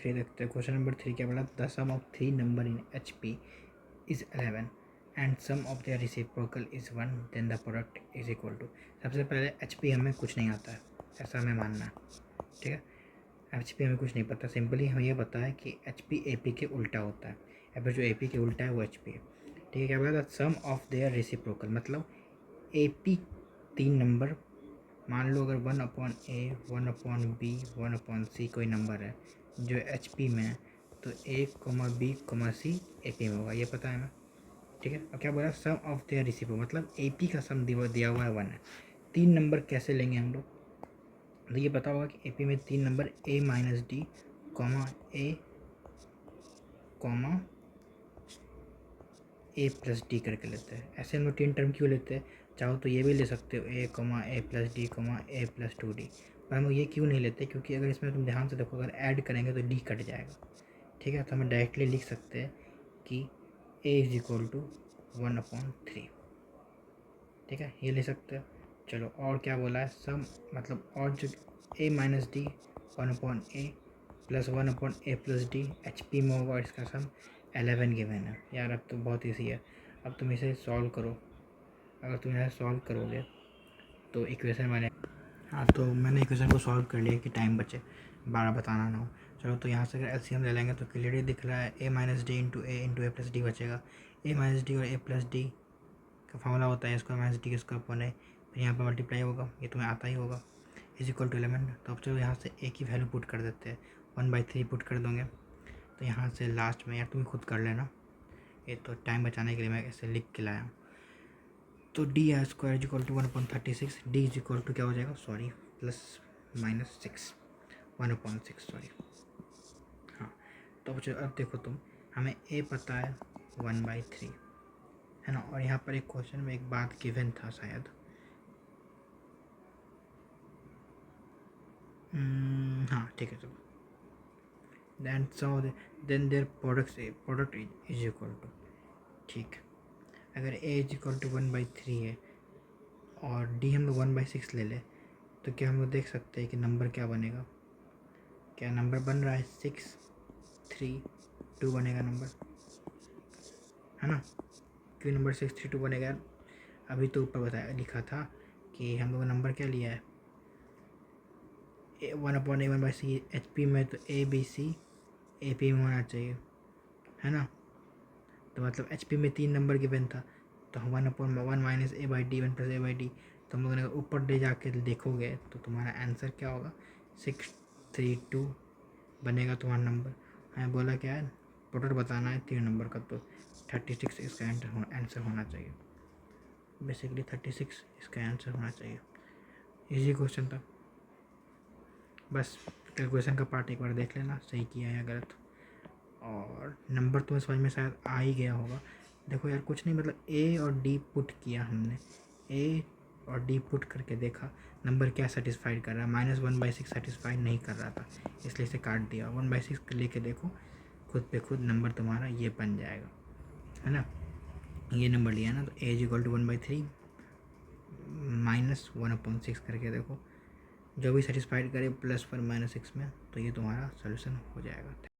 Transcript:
3 देखते हैं। Question number 3 क्या बोला, the sum of 3 number in HP is 11 and sum of their reciprocal is 1, then the product is equal to. सबसे पहले HP हमें कुछ नहीं आता है, ऐसा हमें मानना है, ठीक है। HP हमें कुछ नहीं पता, सिंपली हमें ये पता है कि HP AP के उल्टा होता है, या फिर जो AP के उल्टा है वो HP है, ठीक है। क्या बोला, the sum of their reciprocal, मतलब AP 3 नंबर, मान लो अगर 1/A 1/B 1/C कोई नंबर है जो HP में है, तो A, B, C AP में होगा, ये पता है हमें, ठीक है। अब क्या बोला, सम ऑफ देयर रेसिप्रोकल, मतलब AP का सम दिया हुआ है 1 है। 3 नंबर कैसे लेंगे हम लोग, तो ये पता होगा कि AP में 3 number A - D, A plus D करके लेते हैं। ऐसे हम लोग 3 टर्म क्यों लेते हैं, चाहो तो ये भी ले सकते हो A, A plus D, A plus 2D, पर हम ये क्यों नहीं लेते, क्योंकि अगर इसमें तुम ध्यान से देखो, अगर ऐड करेंगे तो D कट जाएगा, ठीक है। तो हमें डायरेक्टली लिख सकते हैं कि A इज इक्वल टू 1/3, ठीक है, ये ले सकते हैं। चलो और क्या बोला है, सम, मतलब और जो A - D 1/A plus 1/A plus D HP में होगा, और इसका सम 11 गिवन है। यार अब तो बहुत ईजी है, अब तुम इसे सॉल्व करो। अगर तुम इसे सॉल्व करोगे तो इक्वेशन तो मैंने इक्वेशन को सॉल्व कर लिया कि टाइम बचे, 12 बताना ना हो। चलो तो यहाँ से अगर LCM ले लेंगे तो क्लियरली दिख रहा है A - D into A plus D बचेगा। A - D और A प्लस D का फॉर्मूला होता है square - D square upon A, फिर यहाँ पर मल्टीप्लाई होगा, ये तुम्हें आता ही होगा, इज इक्वल टू 11। तो अब चलो यहाँ से A की वैल्यू पुट कर देते हैं, 1/3 पुट कर दोगे, तो यहाँ से लास्ट में, यार तुम खुद कर लेना, ये तो टाइम बचाने के लिए मैं ऐसे लिख के लाया हूँ। तो D है square is equal to 1/36, D is equal to क्या हो जाएगा, सॉरी प्लस -6 1/6, सॉरी, हाँ। तो अब देखो तुम, हमें A पता है 1/3 है ना, और यहाँ पर एक क्वेश्चन में एक बात गिवन था शायद, हाँ ठीक है, चलो then their product is equal to, ठीक। अगर A इज इक्वल टू 1/3 है और D हम लोग 1/6 ले ले, तो क्या हम लोग देख सकते हैं कि नंबर क्या बनेगा, क्या नंबर बन रहा है 6 3 2 बनेगा नंबर, है ना। क्यों नंबर 6 3 2 बनेगा, अभी तो ऊपर बताया लिखा था कि हम लोग नंबर क्या लिया है, 1/A 1/C HP में, तो ABC AP में होना चाहिए, है ना। तो मतलब HP में 3 नंबर गिवन था, तो 1/1 माइनस A/D 1 प्लस A/D, तो हम लोगों ने ऊपर ले जाके देखोगे तो तुम्हारा आंसर क्या होगा, 632 बनेगा तुम्हारा नंबर। हमें बोला क्या है, प्रोडक्ट बताना है 3 नंबर का, तो 36 इसका आंसर होना चाहिए, बेसिकली 36 इसका आंसर होना चाहिए। इजी क्वेश्चन था, बस कैलकुलेशन का पार्ट एक बार देख लेना, सही किया है या गलत, और नंबर तुम्हें समझ में शायद आ ही गया होगा। देखो यार कुछ नहीं, मतलब A और D पुट किया हमने, A और D पुट करके देखा नंबर क्या सेटिस्फाइड कर रहा है, -1/6 सेटिस्फाइड नहीं कर रहा था, इसलिए इसे काट दिया। 1/6 लेके देखो, खुद पे खुद नंबर तुम्हारा ये बन जाएगा, है ना। ये नंबर लिया ना, तो A इज इक्वल टू 1/3 -1/6 करके देखो, जो भी सेटिस्फाइड करे +1 - 6 में, तो ये तुम्हारा सोल्यूशन हो जाएगा।